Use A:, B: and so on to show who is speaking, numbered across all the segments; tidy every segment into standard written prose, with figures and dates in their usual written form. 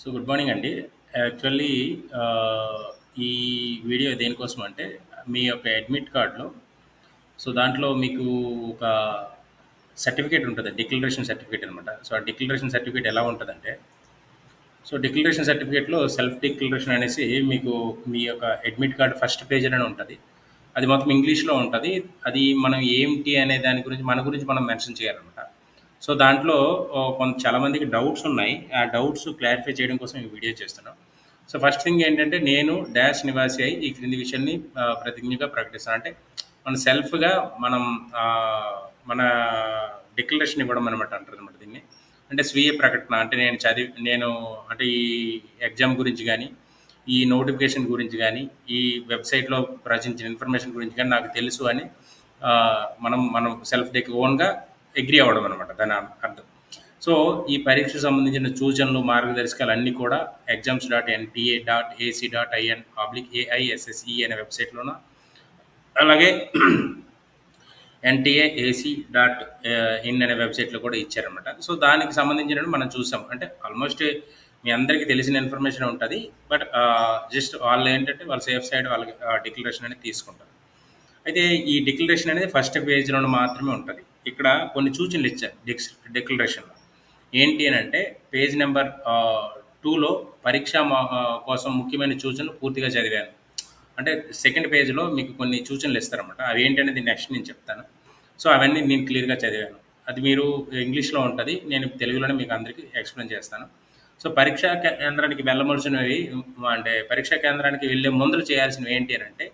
A: So good morning అండి. Actually ఈ video దేనికోసం అంటే మీ యొక్క అడ్మిట్ కార్డ్‌లో దాంట్లో మీకు ఒక సర్టిఫికేట్ ఉంటది. డిక్లరేషన్ సర్టిఫికేట్ అనమాట. ఆ డిక్లరేషన్ సర్టిఫికేట్ ఎలా ఉంటదంటే, డిక్లరేషన్ సర్టిఫికేట్‌లో సెల్ఫ్ డిక్లరేషన్ అనేసి మీకు మీ యొక్క అడ్మిట్ కార్డ్ ఫస్ట్ పేజ్‌లోనే ఉంటది. అది మొత్తం ఇంగ్లీష్‌లో ఉంటది. అది మనం ఏంటి అనే దాని గురించి మన గురించి మనం మెన్షన్ చేయాలనమాట. దాంట్లో చాలా మందికి డౌట్స్ ఉన్నాయి. ఆ డౌట్స్ క్లారిఫై చేయడం కోసం ఈ వీడియో చేస్తున్నాం. ఫస్ట్ థింగ్ ఏంటంటే నేను డాష్ నివాసి అయి ఈ క్రింది విషయాన్ని ప్రతిజ్ఞగా ప్రకటిస్తాను. అంటే మన సెల్ఫ్‌గా మనం మన డిక్లరేషన్ ఇవ్వడం అనమాట అంటారనమాట దీన్ని. అంటే స్వీయ ప్రకటన. అంటే నేను అంటే ఈ ఎగ్జామ్ గురించి గానీ, ఈ నోటిఫికేషన్ గురించి గానీ, ఈ వెబ్‌సైట్‌లో ప్రచురించిన ఇన్ఫర్మేషన్ గురించి గానీ నాకు తెలుసు అని మనం ఓన్‌గా అగ్రీ అవ్వడం అనమాట దాని అర్థం. సో ఈ పరీక్షకు సంబంధించిన సూచనలు, మార్గదర్శకాలు అన్నీ కూడా exams.nta.ac.in/AISSE అనే వెబ్‌సైట్‌లోన, అలాగే NTA.AC.in అనే వెబ్‌సైట్‌లో కూడా ఇచ్చారనమాట. దానికి సంబంధించినవి మనం చూసాం. అంటే ఆల్మోస్ట్ మీ అందరికీ తెలిసిన ఇన్ఫర్మేషన్ ఉంటది. బట్ జస్ట్ వాళ్ళేంటంటే వాళ్ళ సేఫ్ సైడ్ వాళ్ళకి డిక్లరేషన్ అనేది తీసుకుంటారు. అయితే ఈ డిక్లరేషన్ అనేది ఫస్ట్ పేజ్‌లోనే మాత్రమే ఉంటది. ఇక్కడ కొన్ని సూచనలు ఇచ్చారు డిక్లరేషన్‌లో. ఏంటి అనంటే పేజ్ నెంబర్ 2లో కోసం ముఖ్యమైన సూచనలు పూర్తిగా చదివాను. అంటే సెకండ్ పేజ్‌లో మీకు కొన్ని సూచనలు ఇస్తారనమాట. అవి ఏంటనేది నెక్స్ట్ నేను చెప్తాను. అవన్నీ నేను క్లియర్‌గా చదివాను. అది మీరు ఇంగ్లీష్‌లో ఉంటది. నేను తెలుగులోనే మీకు అందరికీ ఎక్స్‌ప్లెయిన్ చేస్తాను. పరీక్షా కేంద్రానికి వెళ్ళవలసినవి అంటే పరీక్షా కేంద్రానికి వెళ్ళే ముందర చేయాల్సినవి ఏంటి అనంటే,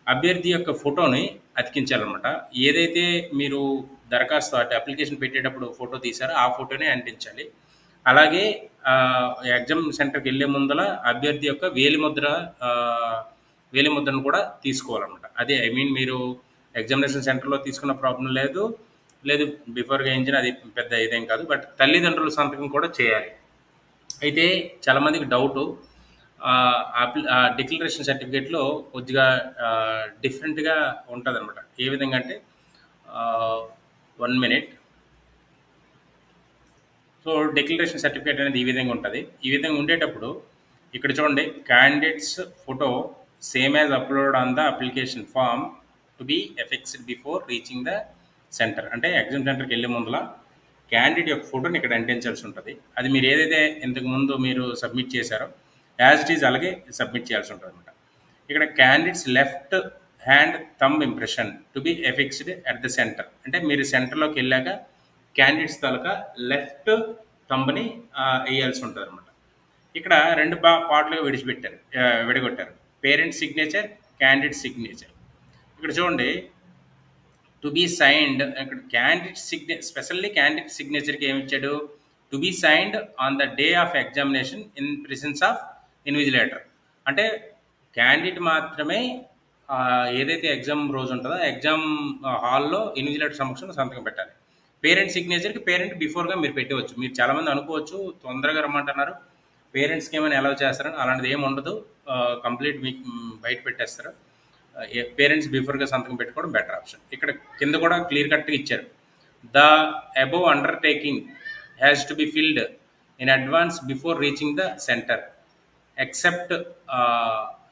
A: అభ్యర్థి యొక్క ఫోటోని అతికించాలనమాట. ఏదైతే మీరు దరఖాస్తు అంటే అప్లికేషన్ పెట్టేటప్పుడు ఫోటో తీశారో ఆ ఫోటోనే అంటించాలి. అలాగే ఎగ్జామ్ సెంటర్‌కి వెళ్ళే ముందల అభ్యర్థి యొక్క వేలిముద్రను కూడా తీసుకోవాలనమాట. అదే ఐ మీన్ మీరు ఎగ్జామినేషన్ సెంటర్‌లో తీసుకున్న ప్రాబ్లమ్ లేదు. బిఫోర్‌గా వేయించిన అది పెద్ద ఇదేం కాదు. బట్ తల్లిదండ్రుల సంతకం కూడా చేయాలి. అయితే చాలామందికి డౌటు డిక్లరేషన్ సర్టిఫికేట్‌లో కొద్దిగా డిఫరెంట్‌గా ఉంటదనమాట. ఏ విధంగా అంటే 1 మినిట్. డిక్లరేషన్ సర్టిఫికేట్ అనేది ఈ విధంగా ఉంటది. ఈ విధంగా ఉండేటప్పుడు ఇక్కడ చూడండి, candidates photo same as upload on the application form to be affixed before reaching the centre. అంటే ఎగ్జామ్ సెంటర్‌కి వెళ్ళే ముందల క్యాండిడేట్ యొక్క ఫోటోని ఇక్కడ అంటించాల్సి ఉంటది. అది మీరు ఏదైతే ఇంతకుముందు మీరు సబ్మిట్ చేశారో యాజ్ ఇట్ ఈజ్ అలాగే సబ్మిట్ చేయాల్సి ఉంటదనమాట. ఇక్కడ candidates left hand thumb impression to be affixed at the centre. అంటే మీరు సెంటర్‌లోకి వెళ్ళాక క్యాండిడేట్స్ తాలూకా లెఫ్ట్ థంబ్‌ని వేయాల్సి ఉంటదనమాట. ఇక్కడ 2 పార్ట్‌లుగా విడగొట్టారు. Parent signature, candidate signature. ఇక్కడ చూడండి, టు బి సైన్డ్ ఇక్కడ స్పెషల్లీ క్యాండిడేట్ సిగ్నేచర్‌కి ఏమి ఇచ్చాడు? To be signed on the day of examination in presence of invigilator. అంటే క్యాండిడేట్ మాత్రమే ఏదైతే ఎగ్జామ్ రోజు ఉంటుందో ఎగ్జామ్ హాల్లో ఇన్విజిలేటర్ సమక్షంలో సంతకం పెట్టాలి. పేరెంట్ సిగ్నేచర్‌కి పేరెంట్ బిఫోర్‌గా మీరు పెట్టవచ్చు. మీరు చాలామంది అనుకోవచ్చు, తొందరగా రమ్మంటున్నారు, పేరెంట్స్‌కి ఏమైనా అలౌ చేస్తారని. అలాంటిది ఏమి ఉండదు. కంప్లీట్ మీకు బయట పెట్టేస్తారు. పేరెంట్స్ బిఫోర్‌గా సంతకం పెట్టుకోవడం బెటర్ ఆప్షన్. ఇక్కడ కింద కూడా క్లియర్ కట్‌గా ఇచ్చారు. The above undertaking has to be filled in advance before reaching the centre except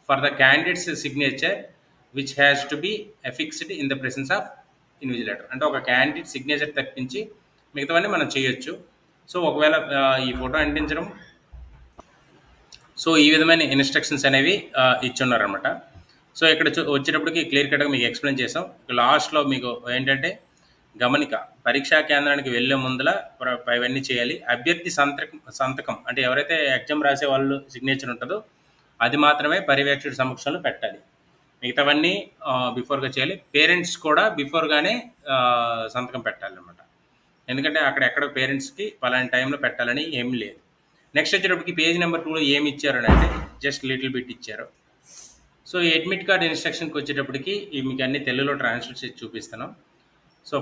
A: for the candidates signature which has to be affixed in the presence of invigilator. అంటే ఒక candidate signature తప్పించి మిగతావన్నీ మనం చేయొచ్చు. ఒకవేళ ఈ ఫోటో అంటించడం ఈ విధమైన ఇన్స్ట్రక్షన్స్ అనేవి ఇచ్చున్నారనమాట. ఇక్కడ వచ్చేటప్పటికి క్లియర్ కట్‌గా మీకు ఎక్స్‌ప్లెయిన్ చేసాం. లాస్ట్‌లో మీకు ఏంటంటే గమనిక, పరీక్షా కేంద్రానికి వెళ్ళే ముందల ఇవన్నీ చేయాలి. అభ్యర్థి సంతకం అంటే ఎవరైతే ఎగ్జామ్ రాసే వాళ్ళు సిగ్నేచర్ ఉంటుందో అది మాత్రమే పర్యవేక్షకుడి సమక్షంలో పెట్టాలి. మిగతావన్నీ బిఫోర్‌గా చేయాలి. పేరెంట్స్ కూడా బిఫోర్‌గానే సంతకం పెట్టాలన్నమాట. ఎందుకంటే అక్కడ పేరెంట్స్‌కి పలానా టైంలో పెట్టాలని ఏమీ లేదు. నెక్స్ట్ వచ్చేటప్పటికి పేజ్ నెంబర్ 2లో ఏమి ఇచ్చారు అంటే జస్ట్ లిటిల్ బిట్ ఇచ్చారు. ఈ అడ్మిట్ కార్డ్ ఇన్స్ట్రక్షన్కి వచ్చేటప్పటికి మీకు అన్ని తెలుగులో ట్రాన్స్లేట్ చేసి చూపిస్తాను.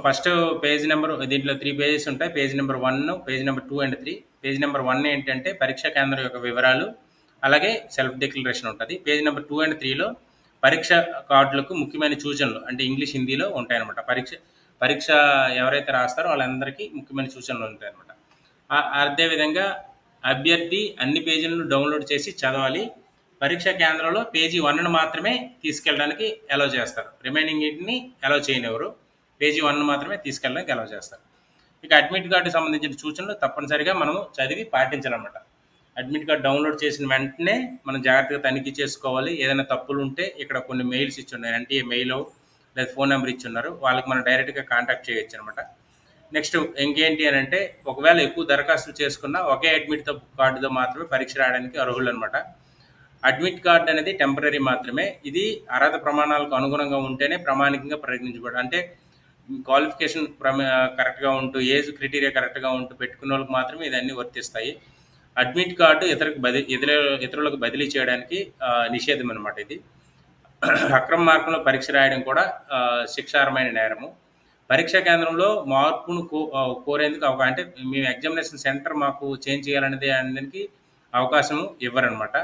A: ఫస్ట్ పేజ్ నెంబర్, దీంట్లో 3 పేజెస్ ఉంటాయి. Page number 1, page number 2 and 3. Page number 1 ఏంటంటే పరీక్షా కేంద్రం యొక్క వివరాలు, అలాగే సెల్ఫ్ డిక్లరేషన్ ఉంటుంది. పేజ్ నెంబర్ 2 అండ్ 3లో పరీక్ష కార్డులకు ముఖ్యమైన సూచనలు అంటే ఇంగ్లీష్, హిందీలో ఉంటాయన్నమాట. పరీక్ష ఎవరైతే రాస్తారో వాళ్ళందరికీ ముఖ్యమైన సూచనలు ఉంటాయన్నమాట. అదేవిధంగా అభ్యర్థి అన్ని పేజీలను డౌన్లోడ్ చేసి చదవాలి. పరీక్షా కేంద్రంలో పేజీ 1ను మాత్రమే తీసుకెళ్ళడానికి అలౌ చేస్తారు. రిమైనింగ్ వీటిని అలౌ చేయనివ్వరు. పేజీ 1 మాత్రమే తీసుకెళ్ళడానికి అలౌ చేస్తారు. ఇక అడ్మిట్ కార్డుకి సంబంధించిన సూచనలు తప్పనిసరిగా మనము చదివి పాటించాలన్నమాట. అడ్మిట్ కార్డు డౌన్లోడ్ చేసిన వెంటనే మనం జాగ్రత్తగా తనిఖీ చేసుకోవాలి. ఏదైనా తప్పులు ఉంటే ఇక్కడ కొన్ని మెయిల్స్ ఇచ్చి ఉన్నారు, ఎన్టీఏ మెయిల్ లేదా ఫోన్ నెంబర్ ఇచ్చి ఉన్నారు, వాళ్ళకి మనం డైరెక్ట్గా కాంటాక్ట్ చేయొచ్చు అనమాట. నెక్స్ట్ ఇంకేంటి అని అంటే, ఒకవేళ ఎక్కువ దరఖాస్తులు చేసుకున్నా ఒకే అడ్మిట్ కార్డుతో మాత్రమే పరీక్ష రాయడానికి అర్హులు అనమాట. అడ్మిట్ కార్డు అనేది టెంపరీ మాత్రమే. ఇది అర్హత ప్రమాణాలకు అనుగుణంగా ఉంటేనే ప్రామాణికంగా పరిగణించబడి, అంటే క్వాలిఫికేషన్ కరెక్ట్గా ఉంటూ ఏజ్ క్రైటీరియా కరెక్ట్గా ఉంటూ పెట్టుకున్న వాళ్ళకి మాత్రమే ఇదన్నీ వర్తిస్తాయి. అడ్మిట్ కార్డు ఇతరులకు బదిలీ చేయడానికి నిషేధం అనమాట. ఇది అక్రమ మార్గంలో పరీక్ష రాయడం కూడా శిక్షార్హమైన నేరము. పరీక్షా కేంద్రంలో మార్పును కోరేందుకు అంటే మేము ఎగ్జామినేషన్ సెంటర్ మాకు చేంజ్ చేయాలనేది అనేది అవకాశం ఇవ్వరనమాట.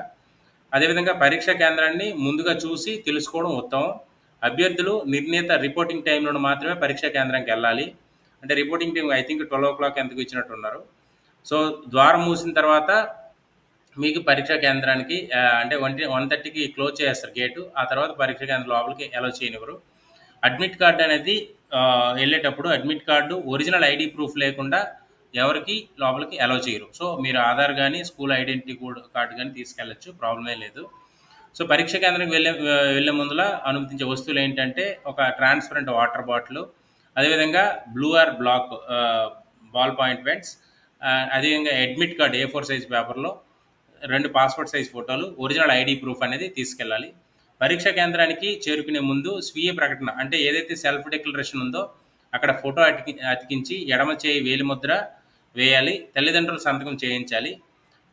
A: అదేవిధంగా పరీక్షా కేంద్రాన్ని ముందుగా చూసి తెలుసుకోవడం ఉత్తమం. అభ్యర్థులు నిర్ణీత రిపోర్టింగ్ టైంలో మాత్రమే పరీక్షా కేంద్రానికి వెళ్ళాలి. అంటే reporting time I think 12 o'clock ఎందుకు ఇచ్చినట్టున్నారు. సో ద్వారం మూసిన తర్వాత మీకు పరీక్షా కేంద్రానికి అంటే 1:30కి క్లోజ్ చేస్తారు గేటు. ఆ తర్వాత పరీక్షా కేంద్రం లోపలికి అలౌ చేయనివ్వరు. అడ్మిట్ కార్డు అనేది వెళ్ళేటప్పుడు admit card original ID proof లేకుండా ఎవరికి లోపలికి అలౌ చేయరు. సో మీరు ఆధార్ కానీ స్కూల్ ఐడెంటిటీ కార్డు కానీ తీసుకెళ్ళచ్చు, ప్రాబ్లమే లేదు. సో పరీక్ష కేంద్రానికి వెళ్ళే ముందులా అనుమతించే వస్తువులు ఏంటంటే ఒక ట్రాన్స్పరెంట్ వాటర్ బాటిల్, అదేవిధంగా blue or black ball point pens, అదేవిధంగా అడ్మిట్ కార్డు A4 సైజ్ పేపర్లో 2 పాస్పోర్ట్ సైజ్ ఫోటోలు, ఒరిజినల్ ఐడి ప్రూఫ్ అనేది తీసుకెళ్ళాలి. పరీక్షా కేంద్రానికి చేరుకునే ముందు స్వీయ ప్రకటన, అంటే ఏదైతే సెల్ఫ్ డిక్లరేషన్ ఉందో అక్కడ ఫోటో అతికించి ఎడమ చేయి వేలిముద్ర వేయాలి. తల్లిదండ్రుల సంతకం చేయించాలి.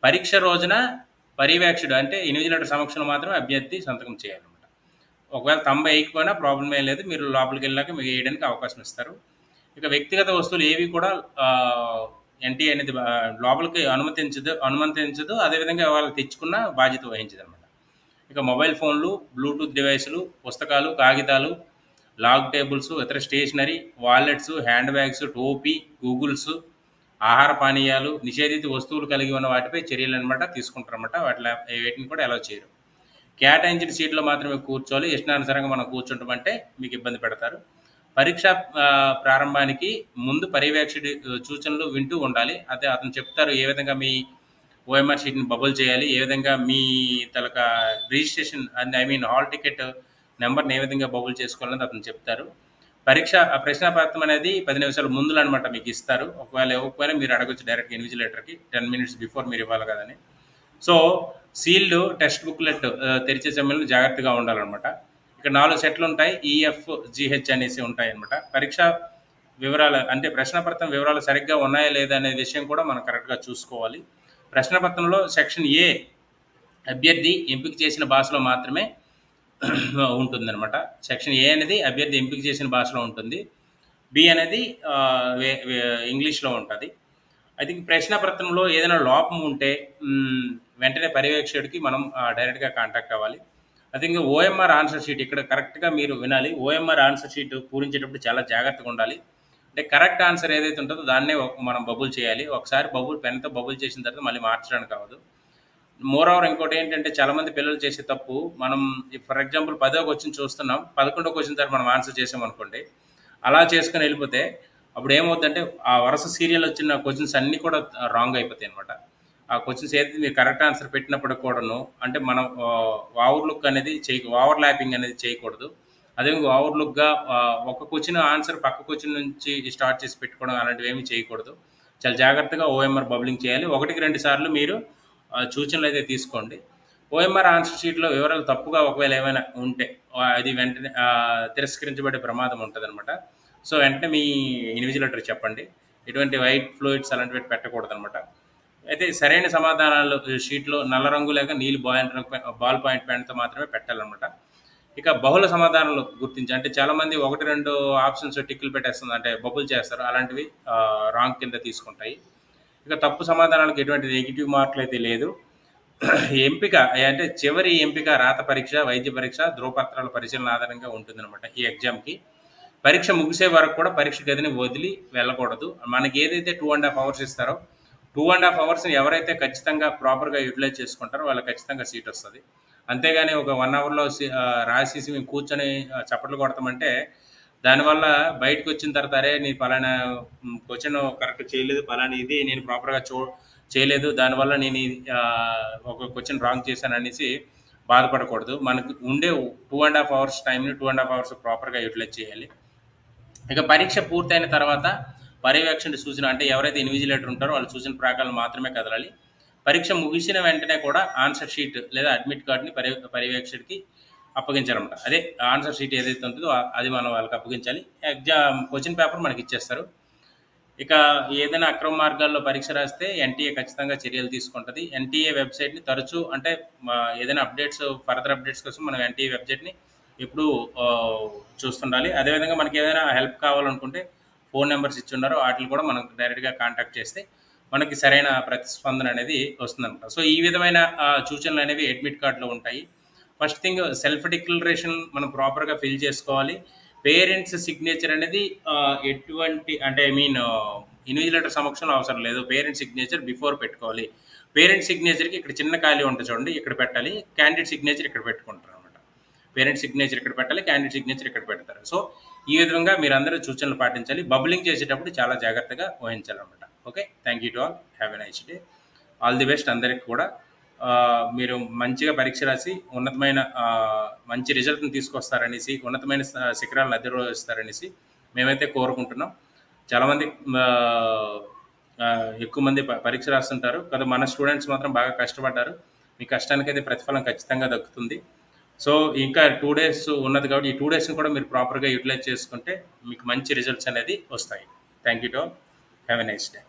A: పరీక్ష రోజున పర్యవేక్షకుడు అంటే ఇన్విజిలేటర్ సమక్షంలో మాత్రమే అభ్యర్థి సంతకం చేయాలన్నమాట. ఒకవేళ తంబ వేయకపోయినా ప్రాబ్లం ఏం లేదు, మీరు లోపలికి వెళ్ళాక మీకు వేయడానికి అవకాశం ఇస్తారు. ఇక వ్యక్తిగత వస్తువులు ఏవి కూడా ఎన్టీ అనేది లోపలికి అనుమతించదు. అదేవిధంగా వాళ్ళు తెచ్చుకున్న బాధ్యత వహించదు అనమాట. ఇక మొబైల్ ఫోన్లు, బ్లూటూత్ డివైసులు, పుస్తకాలు, కాగితాలు, లాగ్ టేబుల్స్, ఇతర స్టేషనరీ, వాలెట్స్, హ్యాండ్ బ్యాగ్స్, టోపీ, గూగుల్స్, ఆహార పానీయాలు, నిషేధిత వస్తువులు కలిగి ఉన్న వాటిపై చర్యలు అనమాట తీసుకుంటారన్నమాట. వీటిని కూడా అలౌ చేయరు. కేటాయించిన సీట్లో మాత్రమే కూర్చోవాలి. ఇష్టానుసారంగా మనం కూర్చుంటామంటే మీకు ఇబ్బంది పెడతారు. పరీక్ష ప్రారంభానికి ముందు పర్యవేక్షకుడి సూచనలు వింటూ ఉండాలి. అదే అతను చెప్తారు ఏ విధంగా మీ ఓఎంఆర్ షీట్ని బబుల్ చేయాలి, ఏ విధంగా మీ రిజిస్ట్రేషన్ హాల్ టికెట్ నెంబర్ని ఏ విధంగా బబుల్ చేసుకోవాలని అతను చెప్తారు. ప్రశ్నాపత్రం అనేది 10 నిమిషాల ముందులు అనమాట మీకు ఇస్తారు. ఒకవేళ ఇవ్వకపోయినా మీరు అడగొచ్చు డైరెక్ట్ ఇన్విజిలేటర్కి 10 minutes బిఫోర్ మీరు ఇవ్వాలి కదని. సో సీల్డ్ టెక్స్ట్ బుక్లెట్ తెరిచే సమయంలో జాగ్రత్తగా ఉండాలన్నమాట. ఇక్కడ 4 సెట్లు ఉంటాయి, EFGH అనేసి ఉంటాయి అనమాట. పరీక్ష వివరాలు అంటే ప్రశ్నపత్రం వివరాలు సరిగ్గా ఉన్నాయా లేదా అనే విషయం కూడా మనం కరెక్ట్గా చూసుకోవాలి. ప్రశ్నపత్రంలో సెక్షన్ A అభ్యర్థి ఎంపిక చేసిన భాషలో మాత్రమే ఉంటుందన్నమాట. సెక్షన్ A అనేది అభ్యర్థి ఎంపిక చేసిన భాషలో ఉంటుంది. B అనేది ఇంగ్లీష్లో ఉంటుంది. ఐ థింక్ ప్రశ్నపత్రంలో ఏదైనా లోపం ఉంటే వెంటనే పర్యవేక్షకుడికి మనం డైరెక్ట్గా కాంటాక్ట్ అవ్వాలి. I think OMR answer sheet ఇక్కడ కరెక్ట్గా మీరు వినాలి. OMR ఆన్సర్ షీట్ పూరించేటప్పుడు చాలా జాగ్రత్తగా ఉండాలి. అంటే కరెక్ట్ ఆన్సర్ ఏదైతే ఉంటుందో దాన్నే మనం బబుల్ చేయాలి. ఒకసారి పెన్తో బబుల్ చేసిన తర్వాత మళ్ళీ మార్చడానికి అవ్వదు. మోర్ ఓవర్ ఇంకోటి ఏంటంటే చాలామంది పిల్లలు చేసే తప్పు, మనం ఫర్ ఎగ్జాంపుల్ 10వ క్వశ్చన్ చూస్తున్నాం, 11వ క్వశ్చన్ తర్వాత మనం ఆన్సర్ చేసామనుకోండి, అలా చేసుకుని వెళ్ళిపోతే అప్పుడు ఏమవుతుందంటే ఆ వరుస సీరియల్ వచ్చిన క్వశ్చన్స్ అన్నీ కూడా రాంగ్ అయిపోతాయి అనమాట. ఆ క్వశ్చన్స్ ఏదైతే మీరు కరెక్ట్ ఆన్సర్ పెట్టినప్పుడు కూడాను అంటే మనం ఓవర్లుక్ అనేది ఓవర్ ల్యాపింగ్ అనేది చేయకూడదు. అదేవిధంగా ఓవర్లుక్గా ఒక క్వశ్చన్ ఆన్సర్ పక్క క్వశ్చన్ నుంచి స్టార్ట్ చేసి పెట్టుకోవడం అలాంటివి ఏమీ చేయకూడదు. చాలా జాగ్రత్తగా OMR బబులింగ్ చేయాలి. 1-2 సార్లు మీరు సూచనలు అయితే తీసుకోండి. OMR ఆన్సర్ షీట్లో వివరాలు తప్పుగా ఒకవేళ ఏమైనా ఉంటే అది వెంటనే తిరస్కరించబడే ప్రమాదం ఉంటుంది అనమాట. సో వెంటనే మీ ఇన్విజిలేటర్ చెప్పండి. ఎటువంటి వైట్ ఫ్లూయిడ్స్ అలాంటివి పెట్టకూడదు అనమాట. అయితే సరైన సమాధానాలు షీట్లో నల్ల రంగు లేక నీలి బాల్ పాయింట్ పెన్తో మాత్రమే పెట్టాలన్నమాట. ఇక బహుళ సమాధానాలు గుర్తించి, అంటే చాలామంది 1-2 ఆప్షన్స్ టిక్కులు పెట్టేస్తుంది, అంటే బబుల్ చేస్తారు, అలాంటివి రాంగ్ కింద తీసుకుంటాయి. ఇక తప్పు సమాధానాలకు ఎటువంటి నెగిటివ్ మార్కులు అయితే లేదు. ఎంపిక అంటే చివరి ఎంపిక రాత పరీక్ష, వైద్య పరీక్ష, ధ్రువపత్రాల పరిశీలన ఆధారంగా ఉంటుందన్నమాట. ఈ ఎగ్జామ్కి పరీక్ష ముగిసే వరకు కూడా పరీక్ష గదిని వదిలి వెళ్ళకూడదు. మనకి ఏదైతే 2.5 hours ఇస్తారో 2.5 అవర్స్ని ఎవరైతే ఖచ్చితంగా ప్రాపర్గా యూటిలైజ్ చేసుకుంటారో వాళ్ళకి ఖచ్చితంగా సీట్ వస్తుంది. అంతేగాని ఒక 1 అవర్లో రాసేసి మేము కూర్చొని చప్పట్లు కొడతామంటే దానివల్ల బయటకు వచ్చిన తర్వాత అరే నీ పలానా క్వశ్చన్ కరెక్ట్ చేయలేదు, పలానా ఇది నేను ప్రాపర్గా చేయలేదు, దానివల్ల నేను ఒక క్వశ్చన్ రాంగ్ చేశాను అనేసి బాధపడకూడదు. మనకు ఉండే 2.5 అవర్స్ టైంని 2.5 అవర్స్ ప్రాపర్గా యూటిలైజ్ చేయాలి. ఇక పరీక్ష పూర్తయిన తర్వాత పర్యవేక్షణ సూచన అంటే ఎవరైతే ఇన్విజిలేటర్ ఉంటారో వాళ్ళ సూచన ప్రకారం మాత్రమే కదలాలి. పరీక్ష ముగిసిన వెంటనే కూడా ఆన్సర్ షీట్ లేదా అడ్మిట్ కార్డ్ని పర్యవేక్షకుడికి అప్పగించాలన్నమాట. అదే ఆన్సర్ షీట్ ఏదైతే ఉంటుందో అది మనం వాళ్ళకి అప్పగించాలి. క్వశ్చన్ పేపర్ మనకి ఇచ్చేస్తారు. ఇక ఏదైనా అక్రమ మార్గాల్లో పరీక్ష రాస్తే ఎన్టీఏ ఖచ్చితంగా చర్యలు తీసుకుంటుంది. ఎన్టీఏ వెబ్సైట్ని తరచూ అంటే ఏదైనా ఫర్దర్ అప్డేట్స్ కోసం మనం ఎన్టీఏ వెబ్సైట్ని ఎప్పుడు చూస్తుండాలి. అదేవిధంగా మనకి ఏదైనా హెల్ప్ కావాలనుకుంటే ఫోన్ నెంబర్స్ ఇచ్చి ఉన్నారో వాటిని కూడా మనం డైరెక్ట్గా కాంటాక్ట్ చేస్తే మనకి సరైన ప్రతిస్పందన అనేది వస్తుందన్నమాట. సో ఈ విధమైన సూచనలు అనేవి అడ్మిట్ కార్డులో ఉంటాయి. ఫస్ట్ థింగ్ సెల్ఫ్ డిక్లరేషన్ మనం ప్రాపర్గా ఫిల్ చేసుకోవాలి. పేరెంట్స్ సిగ్నేచర్ అనేది ఎటువంటి అంటే ఇన్విజిలేటర్ సమక్షంలో అవసరం లేదు. పేరెంట్స్ సిగ్నేచర్ బిఫోర్ పెట్టుకోవాలి. పేరెంట్స్ సిగ్నేచర్కి ఇక్కడ చిన్న ఖాళీ ఉంటుంది చూడండి, ఇక్కడ పెట్టాలి. క్యాండిడేట్ సిగ్నేచర్ ఇక్కడ పెట్టుకుంటారు అనమాట. పేరెంట్ సిగ్నేచర్ ఇక్కడ పెట్టాలి, క్యాండిడేట్ సిగ్నేచర్ ఇక్కడ పెడతారు. సో ఈ విధంగా మీరు అందరూ సూచనలు పాటించాలి. బబ్లింగ్ చేసేటప్పుడు చాలా జాగ్రత్తగా వహించాలన్నమాట. Okay, thank you to all, have a nice day. All the best అందరికి కూడా. మీరు మంచిగా పరీక్ష రాసి ఉన్నతమైన మంచి రిజల్ట్ని తీసుకొస్తారనేసి, ఉన్నతమైన శిఖరాలను అధిరోహిస్తారనేసి మేమైతే కోరుకుంటున్నాం. చాలామంది ఎక్కువ మంది పరీక్ష రాస్తుంటారు కదా, మన స్టూడెంట్స్ మాత్రం బాగా కష్టపడ్డారు. మీ కష్టానికైతే ప్రతిఫలం ఖచ్చితంగా దక్కుతుంది. సో ఇంకా 2 days ఉన్నది కాబట్టి ఈ 2 daysని కూడా మీరు ప్రాపర్గా యూటిలైజ్ చేసుకుంటే మీకు మంచి రిజల్ట్స్ అనేది వస్తాయి. Thank you to all, have a nice day.